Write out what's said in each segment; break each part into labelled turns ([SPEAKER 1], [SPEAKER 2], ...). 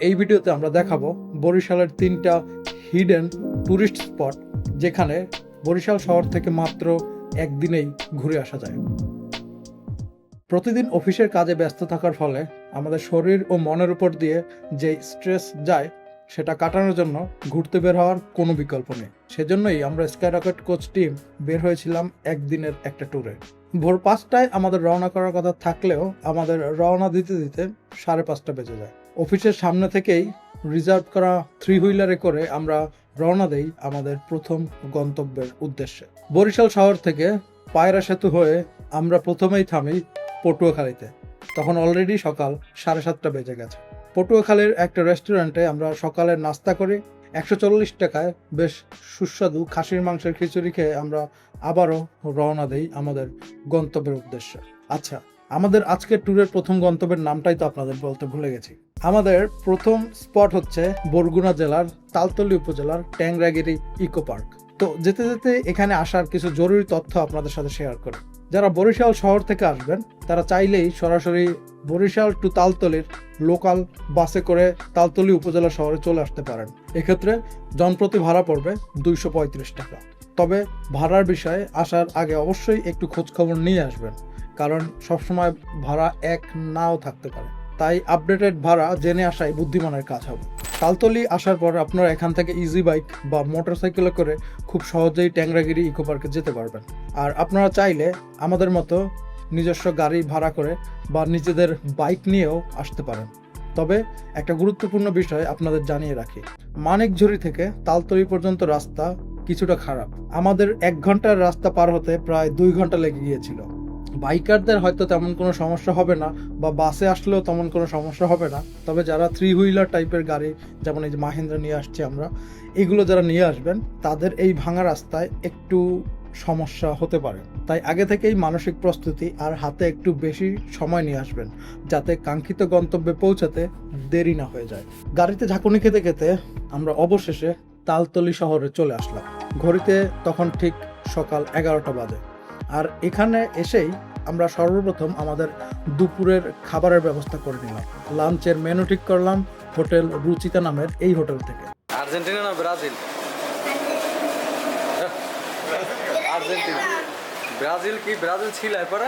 [SPEAKER 1] এই ভিডিওতে আমরা দেখাবো বরিশালের 3টা হিডেন টুরিস্ট স্পট যেখানে বরিশাল শহর থেকে মাত্র একদিনেই ঘুরে আসা যায়। প্রতিদিন অফিসের কাজে ব্যস্ত থাকার ফলে আমাদের শরীর ও মনের উপর দিয়ে যে স্ট্রেস যায় সেটা কাটানোর জন্য ঘুরতে বের হওয়ার কোনো বিকল্প নেই। সেজন্যই আমরা স্কাই রকেট কোচ টিম বের হয়েছিলাম একদিনের একটা ট্যুরে। ভোর 5টায় আমাদের রওনা করার কথা থাকলেও আমাদের রওনা দিতে দিতে 5:30 বেজে যায়। অফিসের সামনে থেকেই রিজার্ভ করা 3 হুইলারে করে আমরা রওনা দেই আমাদের প্রথম গন্তব্যের উদ্দেশ্যে। বরিশাল শহর থেকে পায়রা সেতু হয়ে আমরা প্রথমেই থামি পটুয়াখালীতে। তখন অলরেডি সকাল 7:30 বেজে গেছে। পটুয়াখালীর একটা রেস্টুরেন্টে আমরা সকালের নাস্তা করি। 140 টাকায় বেশ সুস্বাদু খাসির মাংসের খিচুড়ি খেয়ে আমরা আবারও রওনা দেই আমাদের গন্তব্যের উদ্দেশ্যে। আচ্ছা, আমাদের আজকের ট্যুরের প্রথম গন্তব্যের নামটাই তো আপনাদের বলতে ভুলে গেছি। আমাদের প্রথম স্পট হচ্ছে বরগুনা জেলার তালতলী উপজেলার ট্যাংরাগিরি ইকো পার্ক। তো যেতে যেতে এখানে আসার কিছু জরুরি তথ্য আপনাদের সাথে শেয়ার করি। যারা বরিশাল শহর থেকে আসবেন তারা চাইলেই সরাসরি বরিশাল টু তালতলীর লোকাল বাসে করে তালতলী উপজেলা শহরে চলে আসতে পারেন। এক্ষেত্রে জনপ্রতি ভাড়া পড়বে 235 টাকা। তবে ভাড়ার বিষয়ে আসার আগে অবশ্যই একটু খোঁজখবর নিয়ে আসবেন, কারণ সবসময় ভাড়া এক নাও থাকতে পারে। তাই আপডেটেড ভাড়া জেনে আসাই বুদ্ধিমানের কাজ হবে। তালতলী আসার পর আপনারা এখান থেকে ইজি বাইক বা মোটরসাইকেলে করে খুব সহজেই ট্যাংরাগিরি ইকো পার্কে যেতে পারবেন। আর আপনারা চাইলে আমাদের মতো নিজস্ব গাড়ি ভাড়া করে বা নিজেদের বাইক নিয়েও আসতে পারেন। তবে একটা গুরুত্বপূর্ণ বিষয় আপনাদের জানিয়ে রাখি, মানিকঝুরি থেকে তালতলী পর্যন্ত রাস্তা কিছুটা খারাপ। আমাদের 1 ঘন্টার রাস্তা পার হতে প্রায় 2 ঘন্টা লেগে গিয়েছিল। বাইকারদের হয়তো তেমন কোনো সমস্যা হবে না, বা বাসে আসলেও তেমন কোনো সমস্যা হবে না। তবে যারা 3 হুইলার টাইপের গাড়ি, যেমন এই যে মাহিন্দ্রা নিয়ে আসছি আমরা, এগুলো যারা নিয়ে আসবেন তাদের এই ভাঙা রাস্তায় একটু সমস্যা হতে পারে। তাই আগে থেকেই মানসিক প্রস্তুতি আর হাতে একটু বেশি সময় নিয়ে আসবেন, যাতে কাঙ্ক্ষিত গন্তব্যে পৌঁছাতে দেরি না হয়ে যায়। গাড়িতে ঝাঁকুনি খেতে খেতে আমরা অবশেষে তালতলী শহরে চলে আসলাম। ঘড়িতে তখন ঠিক সকাল 11টা বাজে। আর এখানে এসেই আমরা সর্বপ্রথম আমাদের দুপুরের খাবারের ব্যবস্থা করে নিলাম। লাঞ্চের মেনু ঠিক করলাম হোটেল রুচিতা নামের এই হোটেল থেকে।
[SPEAKER 2] আর্জেন্টিনা না ব্রাজিল? আর্জেন্টিনা। ব্রাজিল কি ব্রাজিল ছিল এরপরে?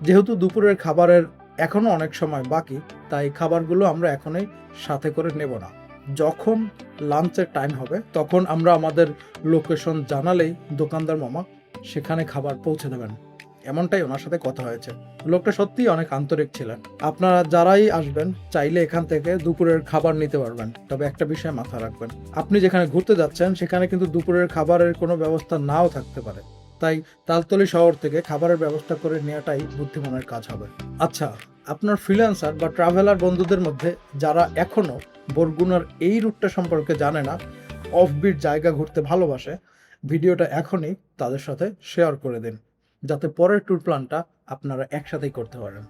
[SPEAKER 1] যেহেতু দুপুরের খাবারের এখনো অনেক সময় বাকি, তাই খাবারগুলো আমরা এখনই সাথে করে নেব না। যখন লাঞ্চের টাইম হবে তখন আমরা আমাদের লোকেশন জানালেই দোকানদার মামা সেখানে খাবার পৌঁছে দেবেন, এমনটাই ওনার সাথে কথা হয়েছে। লোকটা সত্যিই অনেক আন্তরিক ছিলেন। আপনারা যারাই আসবেন চাইলে এখান থেকে দুপুরের খাবার নিতে পারবেন। তবে একটা বিষয় মাথায় রাখবেন, আপনি যেখানে ঘুরতে যাচ্ছেন সেখানে কিন্তু দুপুরের খাবারের কোনো ব্যবস্থা নাও থাকতে পারে। তাই তালতলী শহর থেকে খাবারের ব্যবস্থা করে নেওয়াটাই বুদ্ধিমানের কাজ হবে। আচ্ছা, আপনার ফ্রিল্যান্সার বা ট্রাভেলার বন্ধুদের মধ্যে যারা এখনো বরগুনার এই রুটটা সম্পর্কে জানে না, অফবিট জায়গা ঘুরতে ভালোবাসে, ভিডিওটা এখনই তাদের সাথে শেয়ার করে দিন, যাতে পরের ট্যুর প্ল্যানটা আপনারা একসাথেই করতে পারেন।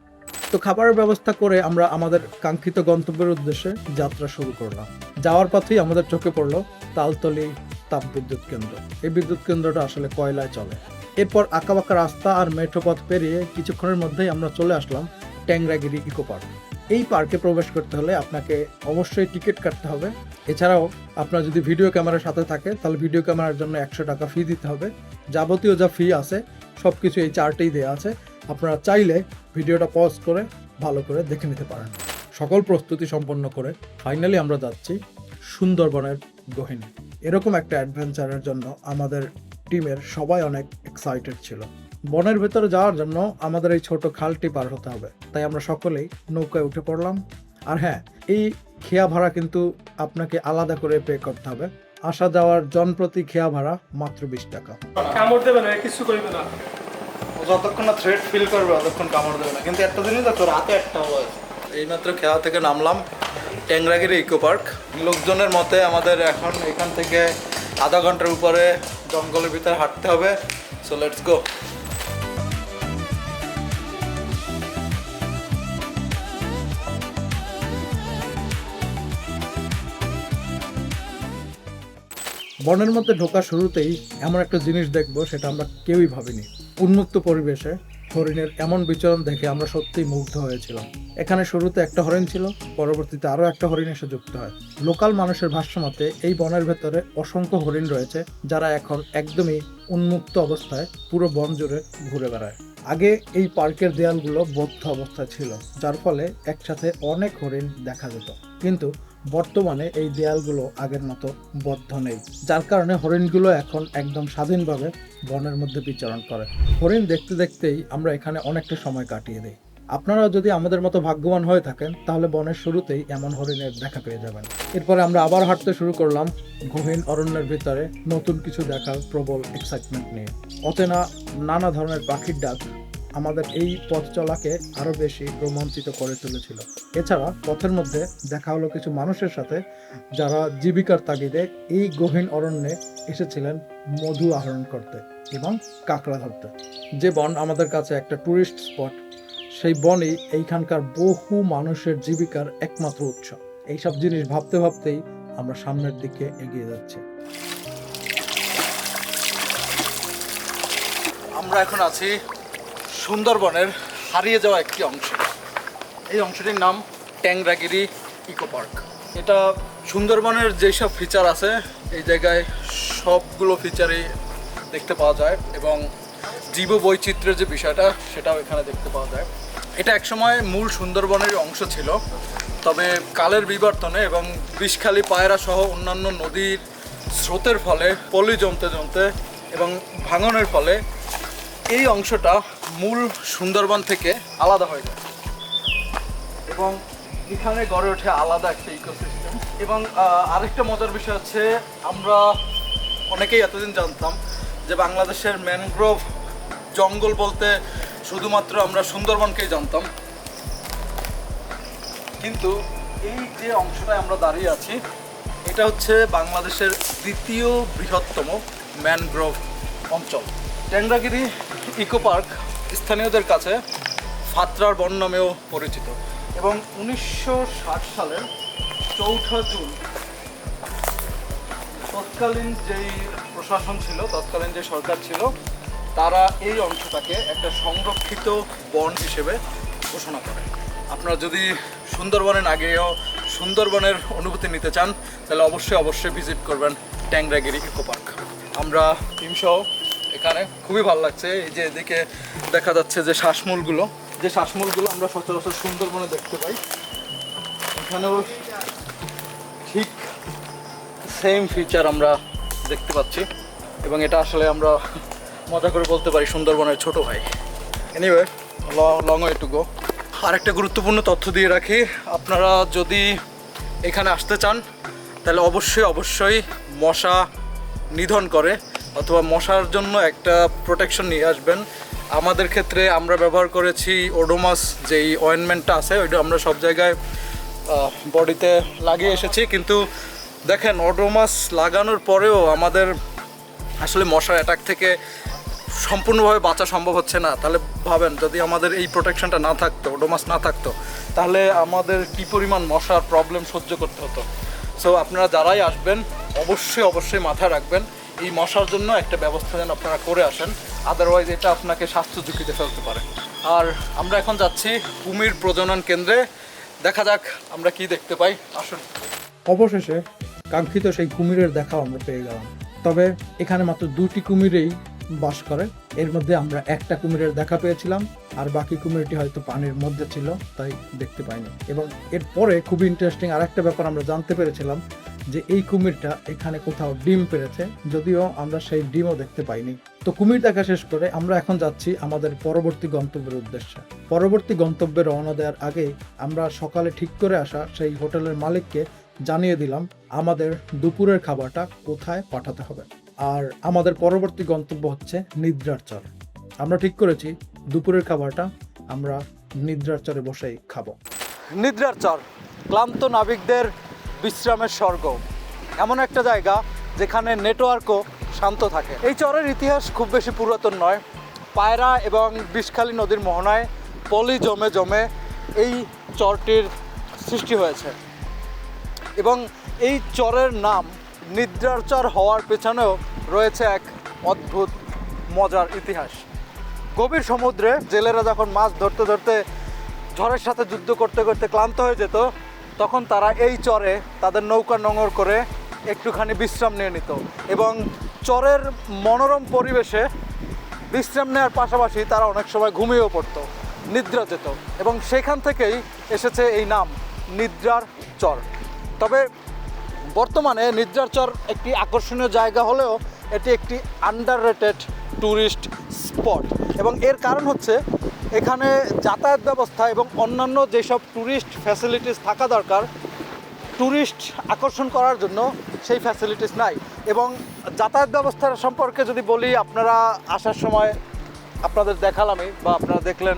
[SPEAKER 1] তো খাবারের ব্যবস্থা করে আমরা আমাদের কাঙ্ক্ষিত গন্তব্যের উদ্দেশ্যে যাত্রা শুরু করলাম। যাওয়ার পথেই আমাদের চোখে পড়লো তালতলী তাপ বিদ্যুৎ কেন্দ্র। এই বিদ্যুৎ কেন্দ্রটা আসলে কয়লায় চলে। এরপর আঁকাবাঁকা রাস্তা আর মেঠো পথ পেরিয়ে কিছুক্ষণের মধ্যেই আমরা চলে আসলাম ট্যাংরাগিরি ইকো পার্ক। এই পার্কে প্রবেশ করতে হলে আপনাকে অবশ্যই টিকিট কাটতে হবে। এছাড়াও আপনার যদি ভিডিও ক্যামেরার সাথে থাকে তাহলে ভিডিও ক্যামেরার জন্য 100 টাকা ফি দিতে হবে। যাবতীয় যা ফি আছে সব কিছু এই চার্টেই দেওয়া আছে। আপনারা চাইলে ভিডিওটা পজ করে ভালো করে দেখে নিতে পারেন। সকল প্রস্তুতি সম্পন্ন করে ফাইনালি আমরা যাচ্ছি সুন্দরবনের গহীনে। এরকম একটা অ্যাডভেঞ্চারের জন্য আমাদের টিমের সবাই অনেক এক্সাইটেড ছিল। বনের ভেতরে যাওয়ার জন্য আমাদের এই ছোট খালটি পার হতে হবে, তাই আমরা সকলেই নৌকায় উঠে পড়লাম। আর হ্যাঁ, এই খেয়া ভাড়া কিন্তু আপনাকে আলাদা করে পে করতে হবে। আসা যাওয়ার জনপ্রতি খেয়া ভাড়া মাত্র 20 টাকা।
[SPEAKER 3] কামড় দেবে না, কিছু করবে না।
[SPEAKER 1] যতক্ষণ না থ্রেট ফিল করবে ততক্ষণ কামড় দেবে না, কিন্তু একটা জিনিস তো রাতে একটা হয়। এইমাত্র খেয়া থেকে নামলাম ট্যাংরাগিরি ইকো পার্ক। লোকজনের মতে আমাদের এখন এখান থেকে আধা ঘন্টার উপরে জঙ্গলের ভিতরে হাঁটতে হবে। So let's go. বনের মধ্যে ঢোকা শুরুতেই এমন একটা জিনিস দেখবো সেটা আমরা কেউই ভাবিনি। উন্মুক্ত পরিবেশে হরিণের এমন বিচরণ দেখে আমরা সত্যিই মুগ্ধ হয়েছিলাম। এখানে শুরুতে একটা হরিণ ছিল, পরবর্তীতে আরও একটা হরিণ এসে যুক্ত হয়। লোকাল মানুষের ভাষ্যমতে এই বনের ভেতরে অসংখ্য হরিণ রয়েছে, যারা এখন একদমই উন্মুক্ত অবস্থায় পুরো বন জুড়ে ঘুরে বেড়ায়। আগে এই পার্কের দেয়ালগুলো বদ্ধ অবস্থায় ছিল, যার ফলে একসাথে অনেক হরিণ দেখা যেত। কিন্তু বর্তমানে এই দেয়ালগুলো আগের মতো বদ্ধ নেই, যার কারণে হরিণগুলো এখন একদম স্বাধীনভাবে বনের মধ্যে বিচরণ করে। হরিণ দেখতে দেখতেই আমরা এখানে অনেকটা সময় কাটিয়ে দিই। আপনারা যদি আমাদের মতো ভাগ্যবান হয়ে থাকেন, তাহলে বনের শুরুতেই এমন হরিণের দেখা পেয়ে যাবেন। এরপরে আমরা আবার হাঁটতে শুরু করলাম গহীন অরণ্যের ভিতরে, নতুন কিছু দেখার প্রবল এক্সাইটমেন্ট নিয়ে। অচেনা নানা ধরনের পাখির ডাক আমাদের এই পথ চলাকে আরো বেশি রোমাঞ্চিত করে তুলেছিল। এছাড়া পথের মধ্যে দেখা হলো কিছু মানুষের সাথে, যারা জীবিকার তাগিদে এই গহীন অরণ্যে এসেছিলেন মধু আহরণ করতে এবং কাঁকড়া ধরতে। যে বন আমাদের কাছে একটা টুরিস্ট স্পট, সেই বনই এইখানকার বহু মানুষের জীবিকার একমাত্র উৎস। এইসব জিনিস ভাবতে ভাবতেই আমরা সামনের দিকে এগিয়ে যাচ্ছি। আমরা এখন আছি সুন্দরবনের হারিয়ে যাওয়া একটি অংশ। এই অংশটির নাম ট্যাংরাগিরি ইকো পার্ক। এটা সুন্দরবনের যেসব ফিচার আছে এই জায়গায় সবগুলো ফিচারই দেখতে পাওয়া যায়, এবং জীব বৈচিত্র্যের যে বিষয়টা সেটাও এখানে দেখতে পাওয়া যায়। এটা একসময় মূল সুন্দরবনের অংশ ছিল, তবে কালের বিবর্তনে এবং বিষখালী পায়রা সহ অন্যান্য নদীর স্রোতের ফলে পলি জমতে জমতে এবং ভাঙনের ফলে এই অংশটা মূল সুন্দরবন থেকে আলাদা হয়ে যায়, এবং এখানে গড়ে ওঠে আলাদা একটা ইকোসিস্টেম। এবং আরেকটা মজার বিষয় হচ্ছে, আমরা অনেকেই এতদিন জানতাম যে বাংলাদেশের ম্যানগ্রোভ জঙ্গল বলতে শুধুমাত্র আমরা সুন্দরবনকেই জানতাম, কিন্তু এই যে অংশটায় আমরা দাঁড়িয়ে আছি এটা হচ্ছে বাংলাদেশের দ্বিতীয় বৃহত্তম ম্যানগ্রোভ অঞ্চল। ট্যাংরাগিরি ইকো পার্ক স্থানীয়দের কাছে ফাত্রার বন নামেও পরিচিত, এবং 1960 সালের 4 জুন তৎকালীন যেই প্রশাসন ছিল, তৎকালীন যে সরকার ছিল, তারা এই অংশটাকে একটা সংরক্ষিত বন হিসেবে ঘোষণা করে। আপনারা যদি সুন্দরবনের আগেও সুন্দরবনের অনুভূতি নিতে চান, তাহলে অবশ্যই ভিজিট করবেন ট্যাংরাগিরি ইকো পার্ক। আমরা টিমসহ এখানে খুবই ভালো লাগছে। এই যে এদিকে দেখা যাচ্ছে যে শ্বাসমূলগুলো আমরা সচরাচর সুন্দরবনে দেখতে পাই, এখানেও ঠিক সেম ফিচার আমরা দেখতে পাচ্ছি, এবং এটা আসলে আমরা মজা করে বলতে পারি সুন্দরবনের ছোট ভাই। Anyway, long way to go. আরেকটা গুরুত্বপূর্ণ তথ্য দিয়ে রাখি, আপনারা যদি এখানে আসতে চান তাহলে অবশ্যই মশা নিধন করে অথবা মশার জন্য একটা প্রোটেকশন নিয়ে আসবেন। আমাদের ক্ষেত্রে আমরা ব্যবহার করেছি ওডোমাস, যেই অয়েনমেন্টটা আছে ওইটা আমরা সব জায়গায় বডিতে লাগিয়ে এসেছি, কিন্তু দেখেন ওডোমাস লাগানোর পরেও আমাদের আসলে মশার অ্যাটাক থেকে সম্পূর্ণভাবে বাঁচা সম্ভব হচ্ছে না। তাহলে ভাবেন, যদি আমাদের এই প্রোটেকশনটা না থাকতো, ওডোমাস না থাকতো, তাহলে আমাদের কী পরিমাণ মশার প্রবলেম সহ্য করতে হতো। সো আপনারা যারাই আসবেন অবশ্যই মাথায় রাখবেন এই মশার জন্য একটা ব্যবস্থা যেন আপনারা করে আসেন, আদারওয়াইজ এটা আপনাকে স্বাস্থ্য ঝুঁকিতে ফেলতে পারে। আর আমরা এখন যাচ্ছি কুমির প্রজনন কেন্দ্রে, দেখা যাক আমরা কি দেখতে পাই। আসুন। অবশেষে কাঙ্ক্ষিত সেই কুমিরের দেখাও আমরা পেয়ে গেলাম, তবে এখানে মাত্র 2টি কুমিরেই বাস করে। এর মধ্যে আমরা একটা কুমিরের দেখা পেয়েছিলাম, আর বাকি কুমিরটি হয়তো পানির মধ্যে ছিল, তাই দেখতে পাইনি। এবং এরপরে খুবই ইন্টারেস্টিং আরেকটা ব্যাপার আমরা জানতে পেরেছিলাম যে এই কুমিরটা এখানে কোথাও ডিম পেড়েছে, যদিও আমরা সেই ডিমও দেখতে পাইনি। তো কুমির দেখা শেষ করে আমরা এখন যাচ্ছি আমাদের পরবর্তী গন্তব্যের উদ্দেশ্যে। পরবর্তী গন্তব্যে রওনা দেওয়ার আগেই আমরা সকালে ঠিক করে আসা সেই হোটেলের মালিককে জানিয়ে দিলাম আমাদের দুপুরের খাবারটা কোথায় পাঠাতে হবে। আর আমাদের পরবর্তী গন্তব্য হচ্ছে নিদ্রার চর। আমরা ঠিক করেছি দুপুরের খাবারটা আমরা নিদ্রার চরে বসেই খাবো। নিদ্রার চর ক্লান্ত নাবিকদের বিশ্রামের স্বর্গ, এমন একটা জায়গা যেখানে নেটওয়ার্কও শান্ত থাকে। এই চরের ইতিহাস খুব বেশি পুরাতন নয়। পায়রা এবং বিষখালী নদীর মোহনায় পলি জমে এই চরটির সৃষ্টি হয়েছে, এবং এই চরের নাম নিদ্রার চর হওয়ার পেছনেও রয়েছে এক অদ্ভুত মজার ইতিহাস। গভীর সমুদ্রে জেলেরা যখন মাছ ধরতে ধরতে ঝড়ের সাথে যুদ্ধ করতে করতে ক্লান্ত হয়ে যেত, তখন তারা এই চরে তাদের নৌকা নোঙর করে একটুখানি বিশ্রাম নিয়ে নিত এবং চরের মনোরম পরিবেশে বিশ্রাম নেওয়ার পাশাপাশি তারা অনেক সময় ঘুমিয়েও পড়তো, নিদ্রা যেত এবং সেখান থেকেই এসেছে এই নাম নিদ্রার চর। তবে বর্তমানে নিদ্রার চর একটি আকর্ষণীয় জায়গা হলেও এটি একটি আন্ডাররেটেড ট্যুরিস্ট স্পট এবং এর কারণ হচ্ছে এখানে যাতায়াত ব্যবস্থা এবং অন্যান্য যেসব ট্যুরিস্ট ফ্যাসিলিটিস থাকা দরকার ট্যুরিস্ট আকর্ষণ করার জন্য সেই ফ্যাসিলিটিস নাই। এবং যাতায়াত ব্যবস্থার সম্পর্কে যদি বলি, আপনারা আসার সময় আপনাদের দেখালামই বা আপনারা দেখলেন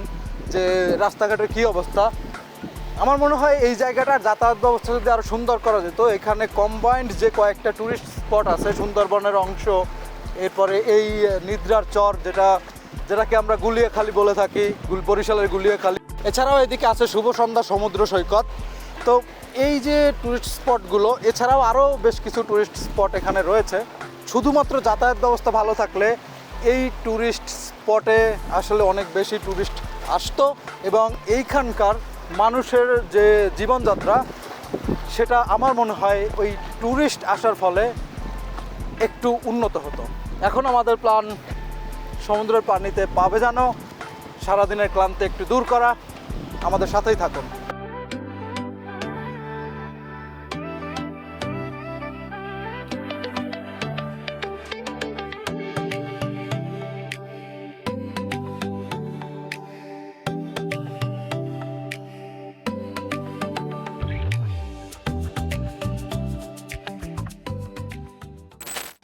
[SPEAKER 1] যে রাস্তাঘাটের কী অবস্থা। আমার মনে হয় এই জায়গাটার যাতায়াত ব্যবস্থা যদি আরও সুন্দর করা যেত। এখানে কম্বাইন্ড যে কয়েকটা ট্যুরিস্ট স্পট আছে, সুন্দরবনের অংশ, এরপরে এই নিদ্রার চর যেটাকে আমরা গুলিয়াখালী বলে থাকি, বরিশালের গুলিয়াখালী, এছাড়াও এদিকে আছে শুভ সন্ধ্যা সমুদ্র সৈকত। তো এই যে ট্যুরিস্ট স্পটগুলো, এছাড়াও আরও বেশ কিছু ট্যুরিস্ট স্পট এখানে রয়েছে। শুধুমাত্র যাতায়াত ব্যবস্থা ভালো থাকলে এই ট্যুরিস্ট স্পটে আসলে অনেক বেশি ট্যুরিস্ট আসতো এবং এইখানকার মানুষের যে জীবনযাত্রা সেটা আমার মনে হয় ওই ট্যুরিস্ট আসার ফলে একটু উন্নত হতো। এখন আমাদের প্ল্যান সমুদ্রের পানিতে পা ভেজানো, সারাদিনের ক্লান্তি একটু দূর করা। আমাদের সাথেই থাকুন।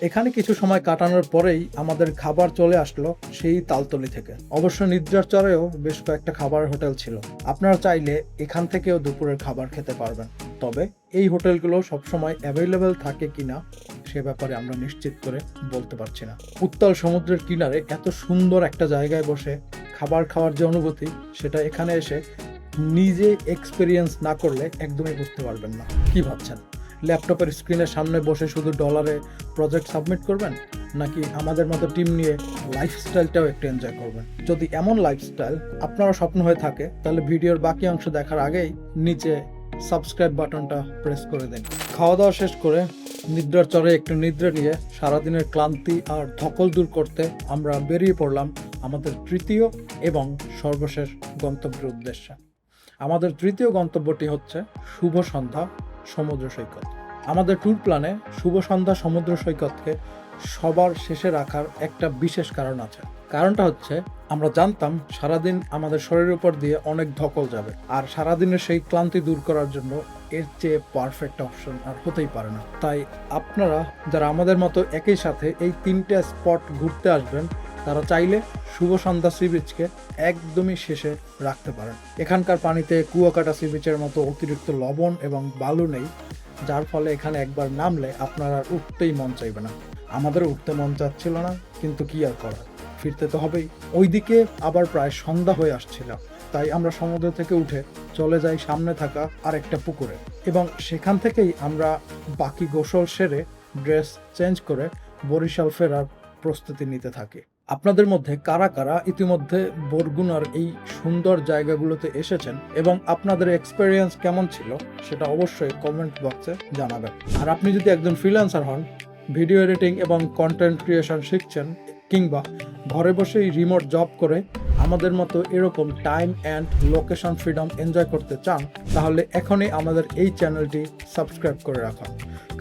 [SPEAKER 1] এখানে কিছু সময় কাটানোর পরেই আমাদের খাবার চলে আসলো সেই তালতলি থেকে। অবশ্য নিদ্রার চরেও বেশ কয়েকটা খাবার হোটেল ছিল, আপনারা চাইলে এখান থেকেও দুপুরের খাবার খেতে পারবেন। তবে এই হোটেলগুলো সবসময় অ্যাভেলেবেল থাকে কিনা সে ব্যাপারে আমরা নিশ্চিত করে বলতে পারছি না। উত্তাল সমুদ্রের কিনারে এত সুন্দর একটা জায়গায় বসে খাবার খাওয়ার যে অনুভূতি, সেটা এখানে এসে নিজে এক্সপিরিয়েন্স না করলে একদমই বুঝতে পারবেন না। কি ভাবছেন, ল্যাপটপের স্ক্রিনের সামনে বসে শুধু ডলারে প্রজেক্ট সাবমিট করবেন, নাকি আমাদের মতো টিম নিয়ে লাইফস্টাইলটাও একটু এনজয় করবেন? যদি এমন লাইফস্টাইল আপনারও স্বপ্ন হয়ে থাকে, তাহলে ভিডিওর বাকি অংশ দেখার আগেই নিচে সাবস্ক্রাইব বাটনটা প্রেস করে দিন। খাওয়া দাওয়া শেষ করে নিদ্রার চরে একটু নিদ্রা নিয়ে সারাদিনের ক্লান্তি আর ধকল দূর করতে আমরা বেরিয়ে পড়লাম আমাদের তৃতীয় এবং সর্বশেষ গন্তব্যের উদ্দেশ্যে। আমাদের তৃতীয় গন্তব্যটি হচ্ছে শুভ সন্ধ্যা সমুদ্র সৈকত। আমাদের ট্যুর প্ল্যানে শুভ সন্ধ্যা সমুদ্র সৈকতকে সবার শেষে রাখার একটা বিশেষ কারণ আছে। কারণটা হচ্ছে, আমরা জানতাম সারাদিন আমাদের শরীরের উপর দিয়ে অনেক ধকল যাবে, আর সারাদিনের সেই ক্লান্তি দূর করার জন্য এর চেয়ে পারফেক্ট অপশন আর হতেই পারে না। তাই আপনারা যারা আমাদের মতো একই সাথে এই তিনটে স্পট ঘুরতে আসবেন, তারা চাইলে শুভ সন্ধ্যা সি বিচকে একদমই শেষে রাখতে পারেন। এখানকার পানিতে কুয়াকাটা সি বিচের মতো অতিরিক্ত লবণ এবং বালু নেই, যার ফলে এখানে একবার নামলে আপনার আর উঠতেই মন চাইবে না। আমাদের উঠতে মন চাচ্ছিল না, কিন্তু কি আর করার, ফিরতে তো হবেই। ওইদিকে আবার প্রায় সন্ধ্যা হয়ে আসছিল, তাই আমরা সমুদ্র থেকে উঠে চলে যাই সামনে থাকা আরেকটা পুকুরে এবং সেখান থেকেই আমরা বাকি গোসল সেরে ড্রেস চেঞ্জ করে বরিশাল ফেরার প্রস্তুতি নিতে থাকি। আপনাদের মধ্যে কারা কারা ইতিমধ্যে বরগুনার এই সুন্দর জায়গাগুলোতে এসেছেন এবং আপনাদের এক্সপেরিয়েন্স কেমন ছিল সেটা অবশ্যই কমেন্ট বক্সে জানাবেন। আর আপনি যদি একজন ফ্রিল্যান্সার হন, ভিডিও এডিটিং এবং কন্টেন্ট ক্রিয়েশন শিখছেন, কিংবা ঘরে বসেই রিমোট জব করে আমাদের মতো এরকম time and location freedom enjoy করতে চান, তাহলে এখনই আমাদের এই চ্যানেলটি সাবস্ক্রাইব করে রাখুন,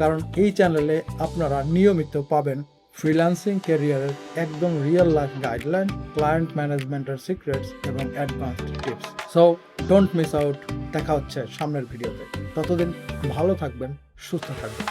[SPEAKER 1] কারণ এই চ্যানেলে আপনারা নিয়মিত পাবেন ফ্রিল্যান্সিং ক্যারিয়ারের একদম রিয়েল লাইফ গাইডলাইন, ক্লায়েন্ট ম্যানেজমেন্টের সিক্রেটস এবং advanced tips. So don't miss out. দেখা হচ্ছে সামনের ভিডিওতে। ততদিন ভালো থাকবেন, সুস্থ থাকবেন।